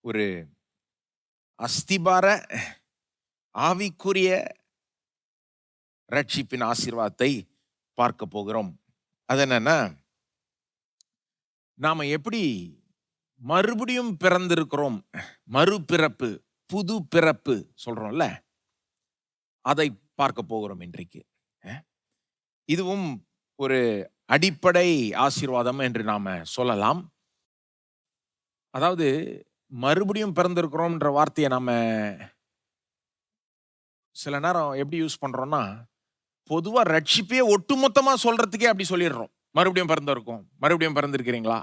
ஒரு அஸ்திபார ஆவிக்குரிய ரட்சிப்பின் ஆசீர்வாதத்தை பார்க்க போகிறோம். அது என்னன்னா, நாம எப்படி மறுபடியும் பிறந்திருக்கிறோம், மறுபிறப்பு, புது பிறப்பு சொல்றோம்ல, அதை பார்க்க போகிறோம் இன்றைக்கு. இதுவும் ஒரு அடிப்படை ஆசீர்வாதம் என்று நாம சொல்லலாம். அதாவது மறுபடியும் பிறந்திருக்கிறோம்ன்ற வார்த்தையை நாம சில நேரம் எப்படி யூஸ் பண்றோம்னா, பொதுவா ரட்சிப்பே ஒட்டுமொத்தமா சொல்றதுக்கே அப்படி சொல்லிடுறோம். மறுபடியும் பிறந்திருக்கோம், மறுபடியும் பிறந்திருக்கிறீங்களா,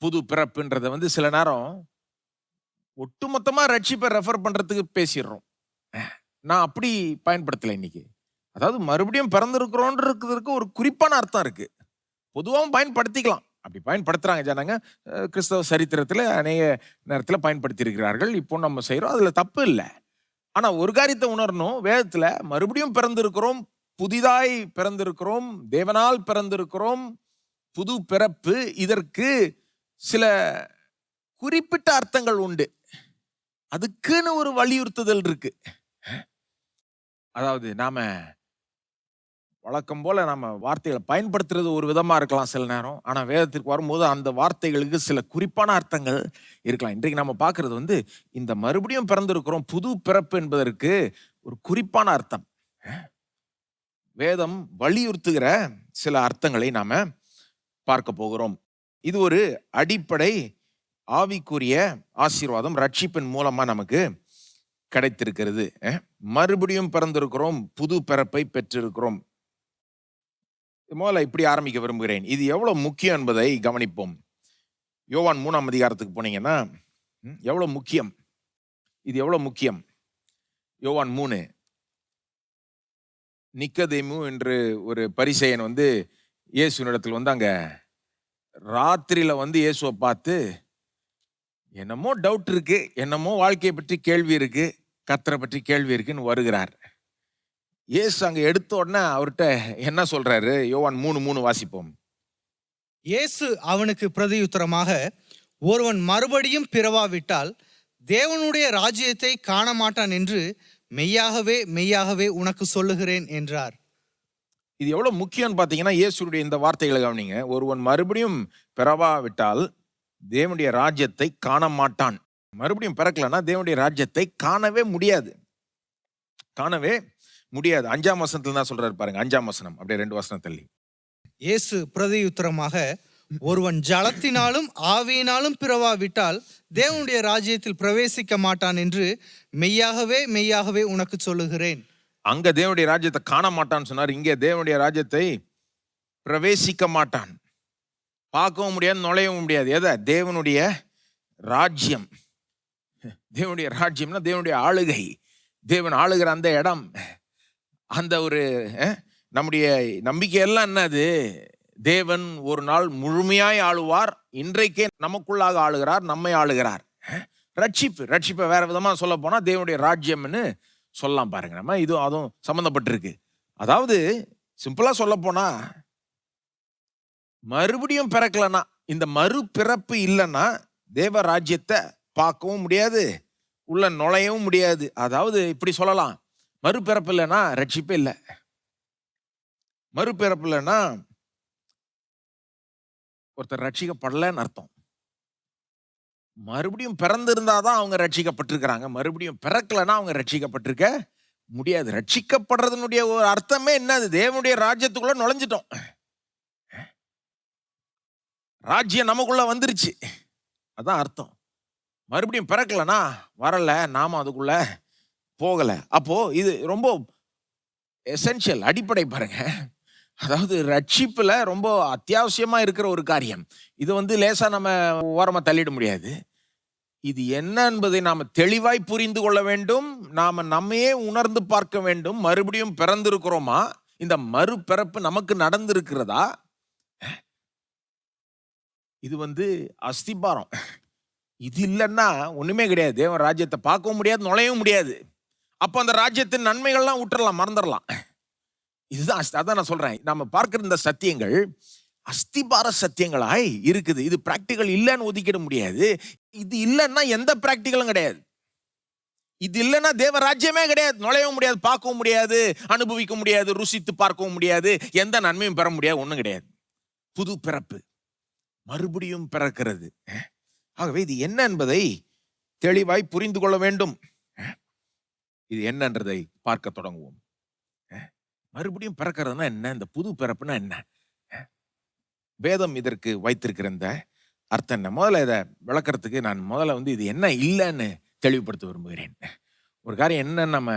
புது பிறப்புன்றத சில நேரம் ஒட்டுமொத்தமா ரட்சிப்பை ரெஃபர் பண்றதுக்கு பேசிடுறோம். நான் அப்படி பயன்படுத்தலை இன்னைக்கு. அதாவது மறுபடியும் பிறந்திருக்கிறோன்றதுக்கு ஒரு குறிப்பான அர்த்தம் இருக்கு. பொதுவாகவும் பயன்படுத்திக்கலாம். அப்படி பயன்படுத்துறாங்க ஜனங்க. கிறிஸ்தவ சரித்திரத்தில் அநேக நேரத்தில் பயன்படுத்தி இருக்கிறார்கள். இப்போ நம்ம செய்யறோம், அதுல தப்பு இல்லை. ஆனா ஒரு காரியத்தை உணரணும், வேதத்துல மறுபடியும் பிறந்திருக்கிறோம், புதிதாய் பிறந்திருக்கிறோம், தேவனால் பிறந்திருக்கிறோம், புது பிறப்பு, இதற்கு சில குறிப்பிட்ட அர்த்தங்கள் உண்டு. அதுக்குன்னு ஒரு வலியுறுத்துதல் இருக்கு. அதாவது நாம வழக்கம் போல நாம வார்த்தைகளை பயன்படுத்துறது ஒரு விதமா இருக்கலாம் சில நேரம். ஆனா வேதத்திற்கு வரும்போது அந்த வார்த்தைகளுக்கு சில குறிப்பான அர்த்தங்கள் இருக்கலாம். இன்றைக்கு நம்ம பார்க்கறது இந்த மறுபடியும் பிறந்திருக்கிறோம், புது பிறப்பு என்பதற்கு ஒரு குறிப்பான அர்த்தம். வேதம் வலியுறுத்துகிற சில அர்த்தங்களை நாம பார்க்க போகிறோம். இது ஒரு அடிப்படை ஆவிக்குரிய ஆசீர்வாதம் ரட்சிப்பின் மூலமா நமக்கு கிடைத்திருக்கிறது. மறுபடியும் பிறந்திருக்கிறோம், புது பிறப்பை பெற்றிருக்கிறோம். முதல்ல இப்படி ஆரம்பிக்க விரும்புகிறேன். இது எவ்வளவு முக்கியம் என்பதை கவனிப்போம். யோவான் 3ஆம் அதிகாரத்துக்கு போனீங்கன்னா எவ்வளவு முக்கியம், இது எவ்வளவு முக்கியம். யோவான் 3, நிக்கதேமு என்று ஒரு பரிசேயன் இயேசுனிடத்தில் அங்க ராத்திரியில இயேசுவை பார்த்து என்னமோ டவுட் இருக்கு, என்னமோ வாழ்க்கையை பற்றி கேள்வி இருக்கு, கர்த்தரை பற்றி கேள்வி இருக்குன்னு வருகிறார். இயேசு அங்க எடுத்த உடனே அவர்கிட்ட என்ன சொல்றாரு? யோவான் 3:3 வாசிப்போம். இயேசு அவனுக்கு பிரதியுத்தரமாக, ஒருவன் மறுபடியும் பிறவாவிட்டால் தேவனுடைய ராஜ்யத்தை காண மாட்டான் என்று மெய்யாகவே மெய்யாகவே உனக்கு சொல்லுகிறேன் என்றார். இது எவ்வளவு முக்கியம் பாத்தீங்கன்னா, இயேசுடைய இந்த வார்த்தைகளை கவனிங்க. ஒருவன் மறுபடியும் பிறவாவிட்டால் தேவனுடைய ராஜ்யத்தை காண மாட்டான். மறுபடியும் பிறக்கலன்னா தேவனுடைய ராஜ்யத்தை காணவே முடியாது, காணவே முடியாது. 5ஆம் வசனத்துல தான் சொல்றாரு பாருங்க. 5ஆம் வசனம், அப்படியே 2 வசனம் தள்ளி. இயேசு பிரதியுத்தரமாக, ஒருவன் ஜலத்தினாலும் ஆவியினாலும் பிறவாவிட்டால் தேவனுடைய ராஜ்யத்தில் பிரவேசிக்க மாட்டான் என்று மெய்யாகவே மெய்யாகவே உனக்கு சொல்லுகிறேன். அங்க தேவனுடைய ராஜ்யத்தை காண மாட்டான்னு சொன்னார். இங்கே தேவனுடைய ராஜ்யத்தை பிரவேசிக்க மாட்டான். பார்க்கவும் முடியாது, நுழையவும் முடியாது. எதை? தேவனுடைய ராஜ்யம். தேவனுடைய ராஜ்யம்னா தேவனுடைய ஆளுகை, தேவன் ஆளுகிற அந்த இடம். அந்த ஒரு நம்முடைய நம்பிக்கையெல்லாம் என்னது? தேவன் ஒரு நாள் முழுமையாய் ஆளுவார். இன்றைக்கே நமக்குள்ளாக ஆளுகிறார், நம்மை ஆளுகிறார். ரட்சிப்பை வேற விதமா சொல்ல போனா தேவனுடைய ராஜ்யம்னு சொல்லலாம் பாருங்க. நம்ம அதுவும் சம்பந்தப்பட்டிருக்கு. அதாவது சிம்பிளா சொல்ல போனா, மறுபடியும் பிறக்கலன்னா, இந்த மறுபிறப்பு இல்லைன்னா தேவ ராஜ்யத்தை பார்க்கவும் முடியாது, உள்ள நுழையவும் முடியாது. அதாவது இப்படி சொல்லலாம், மறுபிறப்பு இல்லைன்னா ரட்சிப்பே இல்லை. மறுபிறப்பு இல்லைன்னா ஒருத்தர் ரட்சிக்கப்படலன்னு அர்த்தம். மறுபடியும் பிறந்திருந்தாதான் அவங்க ரட்சிக்கப்பட்டிருக்கிறாங்க. மறுபடியும் பிறக்கலன்னா அவங்க ரட்சிக்கப்பட்டிருக்க முடியாது. ரட்சிக்கப்படுறதுனுடைய ஒரு அர்த்தமே என்னது? தேவனுடைய ராஜ்யத்துக்குள்ள நுழைஞ்சிட்டோம், ராஜ்யம் நமக்குள்ள வந்துருச்சு, அதான் அர்த்தம். மறுபடியும் பிறக்கலனா வரல, நாம அதுக்குள்ள போகல. அப்போ இது ரொம்ப எசென்ஷியல், அடிப்படை பாருங்க. அதாவது ரட்சிப்புல ரொம்ப அத்தியாவசியமா இருக்கிற ஒரு காரியம். இது லேசா நம்ம ஓரமா தள்ளிட முடியாது. இது என்ன என்பதை நாம தெளிவாய் புரிந்து கொள்ள வேண்டும். நாம நம்மையே உணர்ந்து பார்க்க வேண்டும். மறுபடியும் பிறந்திருக்கிறோமா? இந்த மறுபிறப்பு நமக்கு நடந்திருக்கிறதா? இது அஸ்திபாரம். இது இல்லைன்னா ஒண்ணுமே கிடையாது. தேவன் ராஜ்யத்தை பார்க்கவும் முடியாது, நுழையவும் முடியாது. அப்ப அந்த ராஜ்யத்தின் நன்மைகள்லாம் விட்டுறலாம், மறந்துடலாம். இதுதான், அதான் நான் சொல்றேன். நம்ம பார்க்கிற இந்த சத்தியங்கள் அஸ்திபார சத்தியங்களாய் இருக்குது. இது பிராக்டிக்கல் இல்லைன்னு ஒதுக்கிட முடியாது. இது இல்லைன்னா எந்த பிராக்டிக்கலும் கிடையாது. இது இல்லைன்னா தேவ ராஜ்யமே கிடையாது. நுழையவும் முடியாது, பார்க்கவும் முடியாது, அனுபவிக்க முடியாது, ருசித்து பார்க்கவும் முடியாது, எந்த நன்மையும் பெற முடியாது, ஒன்றும் கிடையாது. புது பிறப்பு, மறுபடியும் பிறக்கிறது. ஆகவே இது என்ன என்பதை தெளிவாய் புரிந்து கொள்ள வேண்டும். இது என்னன்றதை பார்க்க தொடங்குவோம். மறுபடியும் பிறக்கிறதுனா என்ன? இந்த புது பிறப்புனா என்ன? வேதம் இதற்கு வைத்திருக்கிற இந்த அர்த்தம் என்ன? முதல்ல இதை விளக்கறதுக்கு நான் முதல்ல இது என்ன இல்லைன்னு தெளிவுபடுத்த விரும்புகிறேன். ஒரு காரியம் என்ன நம்ம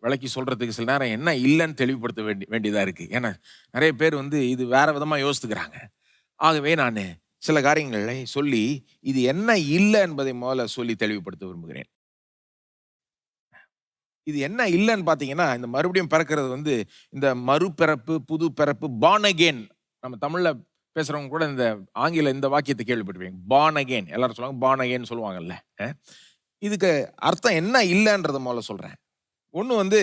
விளக்கி சொல்றதுக்கு சில நேரம் என்ன இல்லைன்னு தெளிவுபடுத்த வேண்டியதா இருக்கு. ஏன்னா நிறைய பேர் இது வேற விதமா யோசித்துக்கிறாங்க. ஆகவே நான் சில காரியங்களை சொல்லி இது என்ன இல்லை என்பதை முதல்ல சொல்லி தெளிவுபடுத்த விரும்புகிறேன். இது என்ன இல்லைன்னு பார்த்தீங்கன்னா, இந்த மறுபடியும் பிறக்கிறது இந்த மறுபிறப்பு, புது பிறப்பு, born again. நம்ம தமிழ்ல பேசுறவங்க கூட இந்த ஆங்கில இந்த வாக்கியத்தை கேள்விப்பட்டிருப்பீங்க. born again. எல்லாரும் சொல்லுவாங்க born again சொல்லுவாங்கல்ல. இதுக்கு அர்த்தம் என்ன இல்லைன்றத முதல்ல சொல்றேன். ஒன்று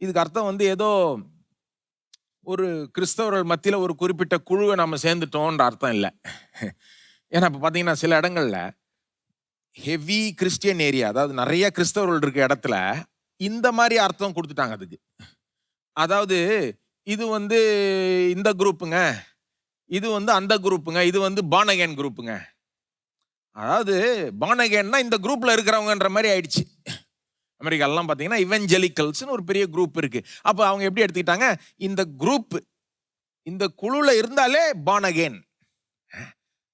இதுக்கு அர்த்தம் ஏதோ ஒரு கிறிஸ்தவர்கள் மத்தியில் ஒரு குறிப்பிட்ட குழுவை நம்ம சேர்ந்துட்டோன்ற அர்த்தம் இல்லை. ஏன்னா இப்போ பார்த்தீங்கன்னா சில இடங்கள்ல ஹெவி கிறிஸ்டியன் ஏரியா, அதாவது நிறைய கிறிஸ்தவர்கள் இருக்க இடத்துல இந்த மாதிரி அர்த்தம் கொடுத்துட்டாங்க அதுக்கு. அதாவது இது இந்த குரூப்புங்க, இது அந்த குரூப்புங்க, இது born again குரூப்புங்க. அதாவது born againனா இந்த குரூப்ல இருக்கிறவங்கன்ற மாதிரி ஆயிடுச்சு. அமெரிக்காலாம் பார்த்தீங்கன்னா இவெஞ்சலிக்கல்ஸ்னு ஒரு பெரிய குரூப் இருக்கு. அப்போ அவங்க எப்படி எடுத்துக்கிட்டாங்க, இந்த குரூப் இந்த குழுல இருந்தாலே born again.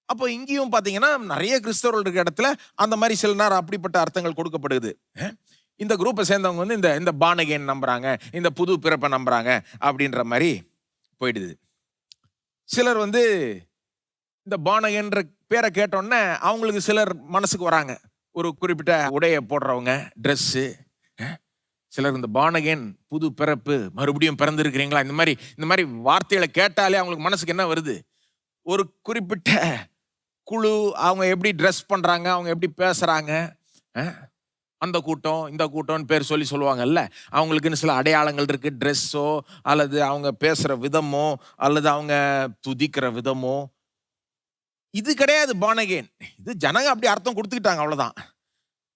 அப்போ இங்கேயும் பார்த்தீங்கன்னா நிறைய கிறிஸ்தவர்கள் இருக்க இடத்துல அந்த மாதிரி சில நேரம் அப்படிப்பட்ட அர்த்தங்கள் கொடுக்கப்படுது. இந்த குரூப்பை சேர்ந்தவங்க இந்த born again நம்புறாங்க, இந்த புது பிறப்பை நம்புறாங்க அப்படின்ற மாதிரி போயிடுது. சிலர் இந்த born againன்ற பேரை கேட்டோன்னே அவங்களுக்கு சிலர் மனசுக்கு வராங்க, ஒரு குறிப்பிட்ட உடையை போடுறவங்க, ட்ரெஸ்ஸு. சிலர் இந்த born again, புது பிறப்பு, மறுபடியும் பிறந்திருக்கிறீங்களா, இந்த மாதிரி வார்த்தைகளை கேட்டாலே அவங்களுக்கு மனசுக்கு என்ன வருது, ஒரு குறிப்பிட்ட குழு, அவங்க எப்படி ட்ரெஸ் பண்றாங்க, அவங்க எப்படி பேசுறாங்க, அந்த கூட்டம் இந்த கூட்டம்னு பேர் சொல்லுவாங்கல்ல, அவங்களுக்குன்னு சில அடையாளங்கள் இருக்கு. ட்ரெஸ்ஸோ அல்லது அவங்க பேசுற விதமோ அல்லது அவங்க துதிக்கிற விதமோ. இது கிடையாது born again. இது ஜனங்க அப்படி அர்த்தம் கொடுத்துக்கிட்டாங்க, அவ்வளவுதான்.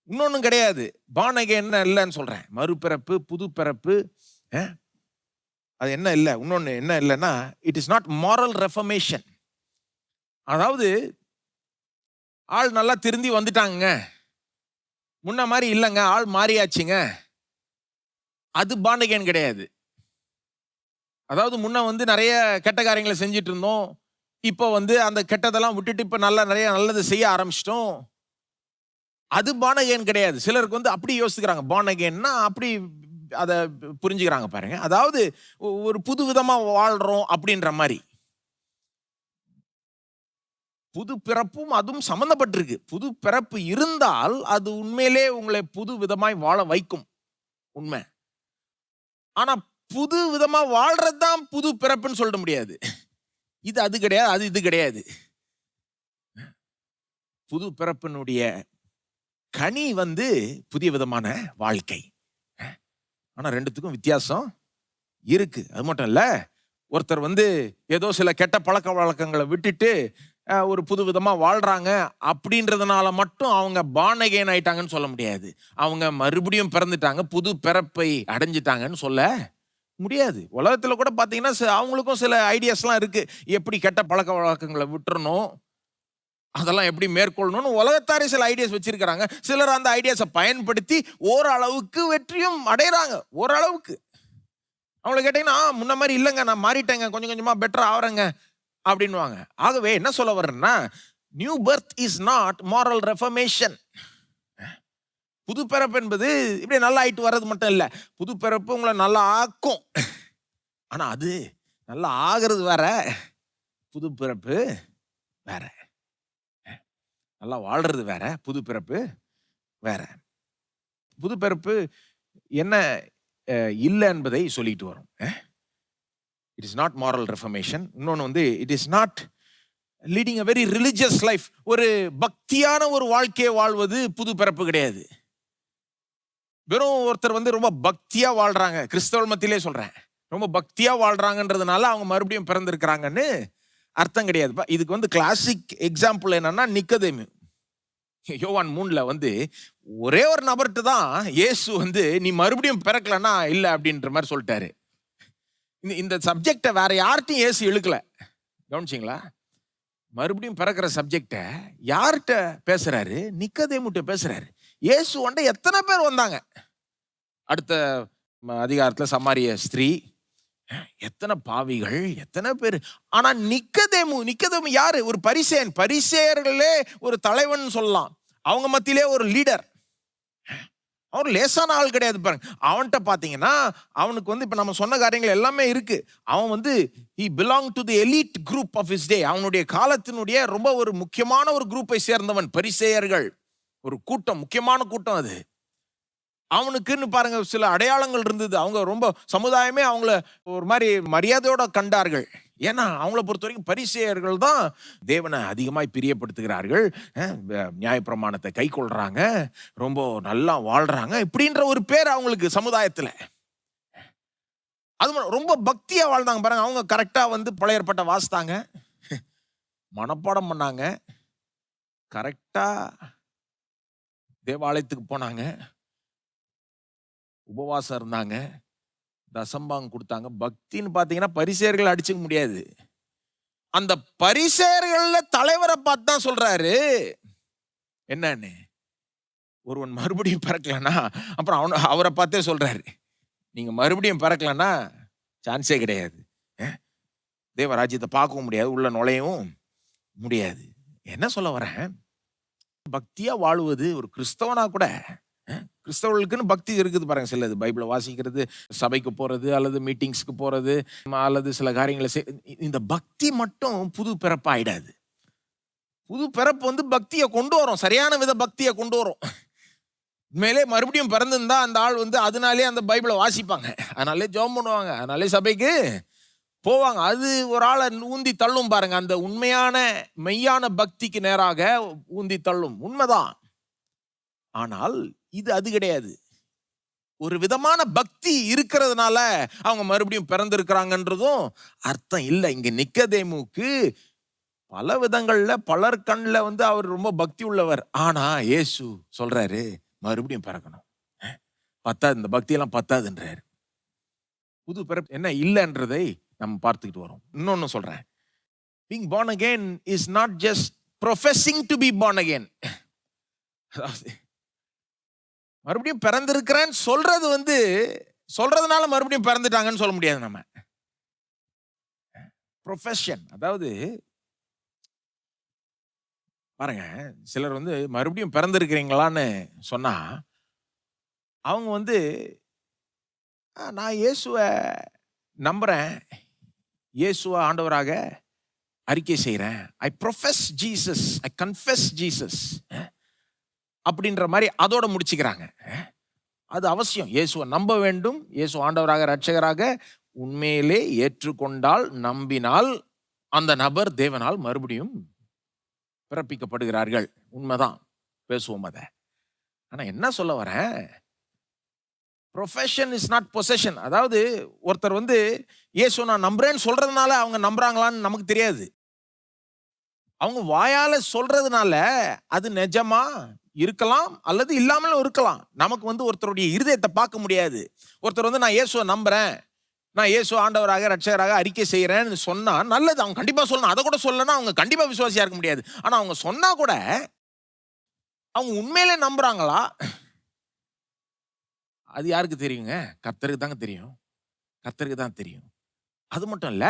இன்னொன்னும் கிடையாது. born again இல்லைன்னு சொல்றேன். மறுபிறப்பு, புது பிறப்பு, அது என்ன இல்லை. இன்னொன்னு என்ன இல்லைன்னா, it is not moral reformation. அதாவது ஆள் நல்லா திருந்தி வந்துட்டாங்க, முன்ன மாதிரி இல்லைங்க, ஆள் மாறியாச்சுங்க, அது born again கிடையாது. அதாவது முன்ன நிறைய கெட்ட காரியங்களை செஞ்சுட்டு இருந்தோம், இப்போ அந்த கெட்டதெல்லாம் விட்டுட்டு இப்போ நிறைய நல்லது செய்ய ஆரம்பிச்சிட்டோம், அது born again கிடையாது. சிலருக்கு அப்படி யோசிக்கிறாங்க, born againனா அப்படி அதை புரிஞ்சுக்கிறாங்க பாருங்க. அதாவது ஒரு புது விதமா வாழ்றோம் அப்படின்ற மாதிரி. புது பிறப்பும் அதுவும் சம்பந்தப்பட்டிருக்கு. புது பிறப்பு இருந்தால் அது உண்மையிலே உங்களை புது விதமாய் வாழ வைக்கும், உண்மை. ஆனா புது விதமா வாழ்றதுதான் புது பிறப்புன்னு சொல்ல முடியாது. இது அது கிடையாது, அது இது கிடையாது. புது பிறப்பினுடைய கனி புதிய விதமான வாழ்க்கை. ஆனா ரெண்டுத்துக்கும் வித்தியாசம் இருக்கு. அது மட்டும் இல்ல, ஒருத்தர் ஏதோ சில கெட்ட பழக்க வழக்கங்களை விட்டுட்டு ஒரு புது விதமா வாழ்றாங்க அப்படின்றதுனால மட்டும் அவங்க born again ஆயிட்டாங்கன்னு சொல்ல முடியாது. அவங்க மறுபடியும் பிறந்துட்டாங்க, புது பிறப்பை அடைஞ்சிட்டாங்கன்னு சொல்ல முடியாது. உலகத்துல கூட பாத்தீங்கன்னா அவங்களுக்கும் சில ஐடியாஸ்லாம் இருக்கு, எப்படி கெட்ட பழக்க வழக்கங்களை விட்டுறணும், அதெல்லாம் எப்படி மேற்கொள்ளணும்னு உலகத்தாரே சில ஐடியாஸ் வச்சிருக்கிறாங்க. சிலர் அந்த ஐடியாஸை பயன்படுத்தி ஓரளவுக்கு வெற்றியும் அடைகிறாங்க. ஓரளவுக்கு அவங்களை கேட்டீங்கன்னா, முன்ன மாதிரி இல்லைங்க, நான் மாறிட்டேங்க, கொஞ்சம் கொஞ்சமா பெட்டர் ஆகிறேங்க அப்படின்வாங்க. ஆகவே என்ன சொல்ல வர்றேன்னா, new birth is not moral reformation. புது பிறப்பு என்பது இப்படி நல்லா ஆயிட்டு வர்றது மட்டும் இல்லை. புது பிறப்பு உங்களை நல்லா ஆக்கும், ஆனா அது நல்லா ஆகிறது வேற, புது பிறப்பு வேற. நல்லா வாழ்றது வேற, புது பிறப்பு வேற. புது பிறப்பு என்ன இல்லை என்பதை சொல்லிட்டு வரும். It is not moral reformation. இன்னொன்று it is not leading a very religious life. ஒரு பக்தியான ஒரு வாழ்க்கையை வாழ்வது புது பிறப்பு கிடையாது. வெறும் ஒருத்தர் ரொம்ப பக்தியா வாழ்றாங்க, கிறிஸ்தவ மத்தியிலே சொல்றேன், ரொம்ப பக்தியா வாழ்றாங்கன்றதுனால அவங்க மறுபடியும் பிறந்திருக்கிறாங்கன்னு அர்த்தம் கிடையாதுப்பா. இதுக்கு வந்து கிளாசிக் எக்ஸாம்பிள் என்னன்னா நிக்கதேமு. யோவான் 3ல வந்து ஒரே ஒரு நபர்கிட்ட தான் இயேசு வந்து நீ மறுபடியும் பிறக்கலன்னா இல்ல அப்படின்ற மாதிரி சொல்லிட்டாரு. இந்த சப்ஜெக்டை வேற யார்கிட்டையும் இயேசு இழுக்கல. கவனிச்சிங்களா? மறுபடியும் பிறக்கிற சப்ஜெக்டை யார்கிட்ட பேசுறாரு? நிக்கதேமுட்ட பேசுறாரு. இயேசு வந்து எத்தனை பேர் வந்தாங்க? அடுத்த அதிகாரத்துல சமாரிய ஸ்திரீ, எத்தனை பாவிகள், எத்தனை பேர். ஆனா நிக்கதேமு யாரு? ஒரு பரிசேயன். பரிசேயர்களே ஒரு தலைவன் சொல்லலாம். அவங்க மத்தியிலே ஒரு லீடர். அவன் லேசான ஆள் கிடையாது பாருங்க. அவன்கிட்ட பாத்தீங்கன்னா அவனுக்கு வந்து இப்ப நம்ம சொன்ன காரியங்கள் எல்லாமே இருக்கு. அவன் வந்து he belong to the elite group of his day. அவனுடைய காலத்தினுடைய ரொம்ப ஒரு முக்கியமான ஒரு குரூப்பை சேர்ந்தவன். பரிசேயர்கள் ஒரு கூட்டம், முக்கியமான கூட்டம் அது. அவனுக்குன்னு பாருங்க சில அடையாளங்கள் இருந்தது. அவங்க ரொம்ப சமுதாயமே அவங்கள ஒரு மாதிரி மரியாதையோட கண்டார்கள். ஏன்னா அவங்கள பொறுத்த வரைக்கும் பரிசேயர்கள் தான் தேவனை அதிகமாய் பிரியப்படுத்துகிறார்கள், நியாயப்பிரமாணத்தை கை கொள்றாங்க, ரொம்ப நல்லா வாழ்றாங்க, இப்படின்ற ஒரு பேர் அவங்களுக்கு சமுதாயத்துல. அது ரொம்ப பக்தியா வாழ்ந்தாங்க பாருங்க. அவங்க கரெக்டா வந்து பழைய ஏற்பாட்டை வாசித்தாங்க, மனப்பாடம் பண்ணாங்க, கரெக்டா தேவாலயத்துக்கு போனாங்க, உபவாசம் இருந்தாங்க, தசம்பாங்க கொடுத்தாங்க. பக்தின்னு பாத்தீங்கன்னா பரிசேயர்கள் அடிச்சுக்க முடியாது. அந்த பரிசேயர்கள்ல தலைவரை பார்த்து தான் சொல்றாரு என்னன்னு, ஒருவன் மறுபடியும் பிறக்கலன்னா, அப்புறம் அவரை பார்த்தே சொல்றாரு, நீங்க மறுபடியும் பிறக்கலன்னா சான்ஸே கிடையாது, தேவராஜ்யத்தை பார்க்கவும் முடியாது, உள்ள நுழையவும் முடியாது. என்ன சொல்ல வரேன்? பக்தியா வாழுவது ஒரு கிறிஸ்தவனா கூட, கிறிஸ்தவர்களுக்குன்னு பக்தி இருக்குது பாருங்க. சிலது பைபிளை வாசிக்கிறது, சபைக்கு போறது, அல்லது மீட்டிங்ஸ்க்கு போறது, அல்லது சில காரியங்களை இந்த பக்தி மட்டும் புது பிறப்பு ஆயிடாது. புது பிறப்பு வந்து பக்தியை கொண்டு வரும், சரியான வித பக்தியை கொண்டு வரும். மேலே மறுபடியும் பிறந்திருந்தா அந்த ஆள் வந்து அதனாலே அந்த பைபிளை வாசிப்பாங்க, அதனாலே ஜெபம் பண்ணுவாங்க, அதனாலே சபைக்கு போவாங்க. அது ஒரு ஆளை ஊந்தி தள்ளும் பாருங்க. அந்த உண்மையான மெய்யான பக்திக்கு நேராக ஊந்தி தள்ளும், உண்மைதான். ஆனால் இது அது கிடையாது. ஒரு விதமான பக்தி இருக்கிறதுனால அவங்க மறுபடியும் பிறந்திருக்கிறாங்கன்றதும் அர்த்தம் இல்லை. இங்க நிக்கதேமுக்கு பல விதங்கள்ல பலர் கண்ணுல வந்து அவர் ரொம்ப பக்தி உள்ளவர். ஆனா இயேசு சொல்றாரு மறுபடியும் பிறக்கணும், பத்தாது, இந்த பக்தியெல்லாம் பத்தாதுன்றாரு. புது பிறப்பு என்ன இல்லைன்றதை நம்ம பார்த்துக்கிட்டு வரோம். இன்னொன்னு சொல்றேன், being born again is not just professing to be born again. மறுபடியும் பிறந்திருக்கிறேன்னு சொல்றது வந்து சொல்றதுனால மறுபடியும் பிறந்துட்டாங்கன்னு சொல்ல முடியாது நம்ம. ப்ரொஃபஷன், அதாவது பாருங்க, சிலர் வந்து மறுபடியும் பிறந்திருக்கிறீங்களான்னு சொன்னா அவங்க வந்து நான் இயேசுவை நம்புறேன், இயேசுவை ஆண்டவராக அறிக்கை செய்கிறேன், ஐ ப்ரொஃபஸ் ஜீசஸ், ஐ கன்ஃபெஸ் ஜீசஸ் அப்படின்ற மாதிரி அதோட முடிச்சுக்கிறாங்க. அது அவசியம். இயேசுவை நம்ப வேண்டும், இயேசு ஆண்டவராக இரட்சகராக உண்மையிலே ஏற்றுக்கொண்டால், நம்பினால் அந்த நபர் தேவனால் மறுபடியும் பிறப்பிக்கப்படுகிறார்கள். உண்மைதான், பேசுவோம் அதை. ஆனா என்ன சொல்ல வரேன், ப்ரொஃபஷன் இஸ் நாட் பொசஷன். அதாவது ஒருத்தர் வந்து இயேசு நான் நம்புறேன்னு சொல்றதுனால அவங்க நம்புறாங்களான்னு நமக்கு தெரியாது. அவங்க வாயால சொல்றதுனால அது நிஜமா இருக்கலாம் அல்லது இல்லாமலும் இருக்கலாம். நமக்கு வந்து ஒருத்தருடைய இருதயத்தை பார்க்க முடியாது. ஒருத்தர் வந்து நான் இயேசுவை நம்புறேன், நான் இயேசு ஆண்டவராக இரட்சகராக அறிக்கை செய்யறேன்னு சொன்னா நல்லது, அவங்க கண்டிப்பா சொல்லணும். அதை கூட சொல்லனா அவங்க கண்டிப்பா விசுவாசியா இருக்க முடியாது. ஆனா அவங்க சொன்னா கூட அவங்க உண்மையிலே நம்புறாங்களா அது யாருக்கு தெரியுங்க? கர்த்தருக்கு தாங்க தெரியும், கர்த்தருக்கு தான் தெரியும். அது மட்டும் இல்ல,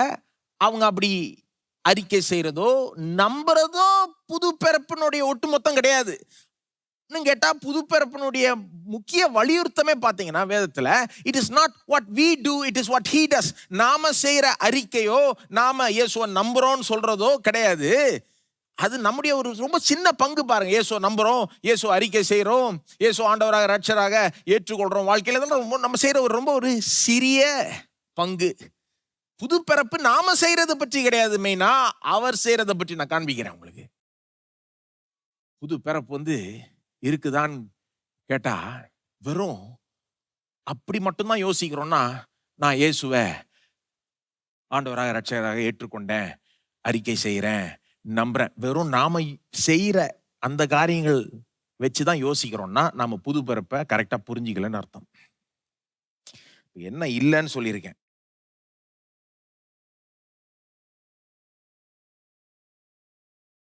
அவங்க அப்படி அறிக்கை செய்யறதோ நம்புறதோ புது பிறப்பினுடைய ஒட்டுமொத்தம் கிடையாது. இன்னும் கேட்டா புது பிறப்பினுடைய முக்கிய வலியுறுத்தமே பாத்தீங்கன்னா வேதத்துல, it is not what we do, it is what he does. நாம செய்யற அறிக்கையோ, நாம இயேசுவை நம்புறோம்னு சொல்றதோ கிடையாது. அது நம்முடைய ஒரு ரொம்ப சின்ன பங்கு பாருங்க. இயேசுவை நம்புறோம், இயேசு அறிக்கை செய்யறோம், இயேசு ஆண்டவராக இரட்சகராக ஏற்றுக்கொள்றோம். வாழ்க்கையில நம்ம செய்யற ஒரு ரொம்ப ஒரு சிறிய பங்கு. புது பிறப்பு நாம செய்யறதை பற்றி கிடையாது, மெயினா அவர் செய்யறதை பற்றி நான் காண்பிக்கிறேன் உங்களுக்கு. புது பிறப்பு வந்து இருக்குதான்னு கேட்டா வெறும் அப்படி மட்டும்தான் யோசிக்கிறோம்னா, நான் இயேசுவை ஆண்டவராக இரட்சகராக ஏற்றுக்கொண்டேன், அறிக்கை செய்கிறேன், நம்புறேன். வெறும் நாம செய்யற அந்த காரியங்கள் வச்சுதான் யோசிக்கிறோம்னா நாம புது பிறப்பை கரெக்டா புரிஞ்சிக்கலன்னு அர்த்தம். என்ன இல்லைன்னு சொல்லியிருக்கேன்.